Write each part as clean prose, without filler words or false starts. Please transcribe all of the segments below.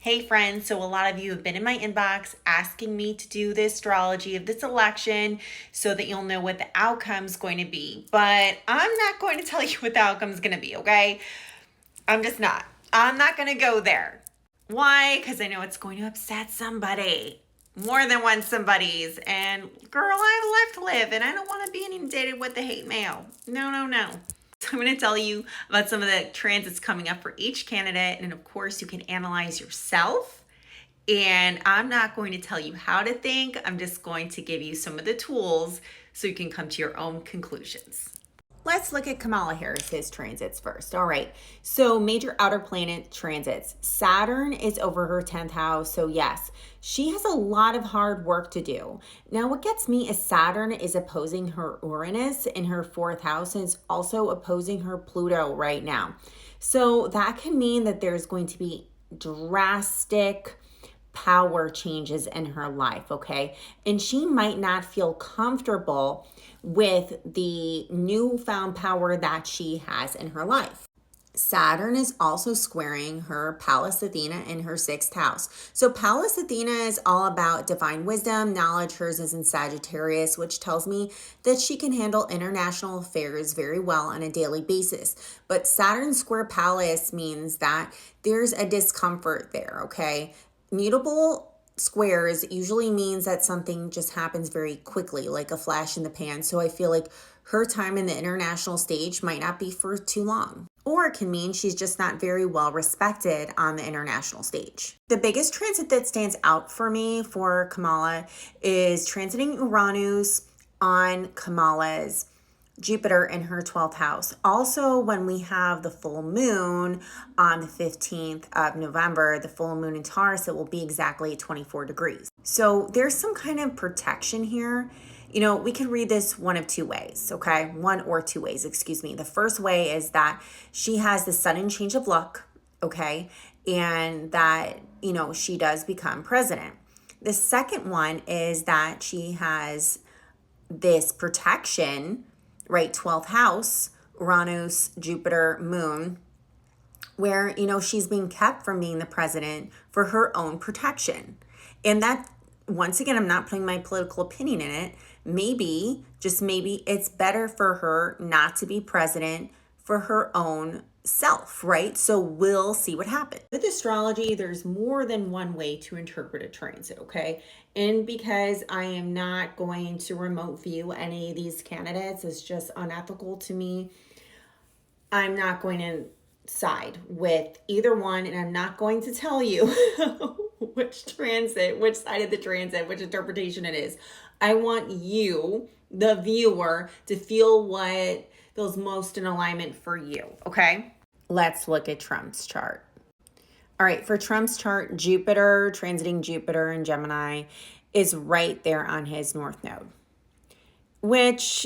Hey friends, so a lot of you have been in my inbox asking me to do the astrology of this election so that you'll know what the outcome's going to be. But I'm not going to tell you what the outcome's going to be, okay? I'm just not. I'm not going to go there. Why? Because I know it's going to upset somebody. More than one somebody's. And girl, I have a life to live and I don't want to be inundated with the hate mail. No. So I'm going to tell you about some of the transits coming up for each candidate. And of course, you can analyze yourself. And I'm not going to tell you how to think. I'm just going to give you some of the tools so you can come to your own conclusions. Let's look at Kamala Harris's transits first. All right. So major outer planet transits. Saturn is over her 10th house. So yes, she has a lot of hard work to do. Now, what gets me is Saturn is opposing her Uranus in her 4th house and is also opposing her Pluto right now. So that can mean that there's going to be drastic power changes in her life, okay? And she might not feel comfortable with the newfound power that she has in her life. Saturn is also squaring her Pallas Athena in her 6th house. So Pallas Athena is all about divine wisdom, knowledge. Hers is in Sagittarius, which tells me that she can handle international affairs very well on a daily basis. But Saturn square Pallas means that there's a discomfort there, okay? Mutable squares usually means that something just happens very quickly, like a flash in the pan. So I feel like her time in the international stage might not be for too long. Or it can mean she's just not very well respected on the international stage. The biggest transit that stands out for me for Kamala is transiting Uranus on Kamala's Jupiter in her 12th house. Also, when we have the full moon on the 15th of November, the full moon in Taurus, it will be exactly 24 degrees. So there's some kind of protection here. You know, we can read this one of two ways, okay? One or two ways, excuse me. The first way is that she has the sudden change of luck, okay? And that, you know, she does become president. The second one is that she has this protection, right? 12th house, Uranus, Jupiter, moon, where, you know, she's being kept from being the president for her own protection. And that, once again, I'm not putting my political opinion in it. Maybe, just maybe, it's better for her not to be president for her own self, right? So we'll see what happens. With astrology, there's more than one way to interpret a transit, okay? And because I am not going to remote view any of these candidates, it's just unethical to me. I'm not going to side with either one, and I'm not going to tell you which transit, which side of the transit, which interpretation it is. I want you, the viewer, to feel what feels most in alignment for you, okay? Let's look at Trump's chart. All right, for Trump's chart, Jupiter, transiting Jupiter in Gemini, is right there on his north node, which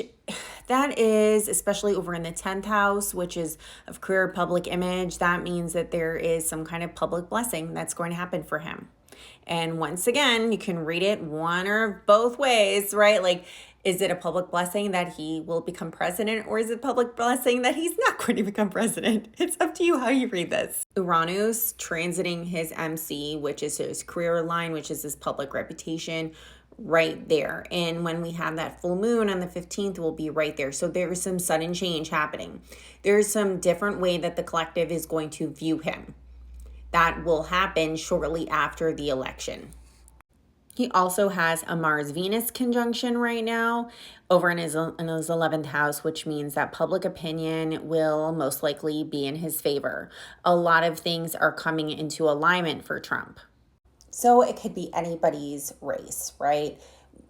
that is, especially over in the 10th house, which is of career, public image, that means that there is some kind of public blessing that's going to happen for him. And once again, you can read it one or both ways, right? Like, is it a public blessing that he will become president, or is it a public blessing that he's not going to become president? It's up to you how you read this. Uranus transiting his MC, which is his career line, which is his public reputation, right there. And when we have that full moon on the 15th, we'll be right there. So there's some sudden change happening. There's some different way that the collective is going to view him. That will happen shortly after the election. He also has a Mars-Venus conjunction right now over in his 11th house, which means that public opinion will most likely be in his favor. A lot of things are coming into alignment for Trump. So it could be anybody's race, right?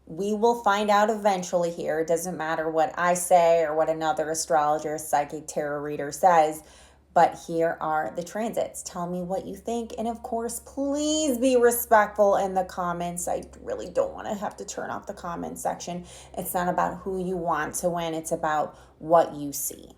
We will find out eventually here. It doesn't matter what I say or what another astrologer, psychic, tarot reader says. But here are the transits. Tell me what you think. And of course, please be respectful in the comments. I really don't want to have to turn off the comment section. It's not about who you want to win. It's about what you see.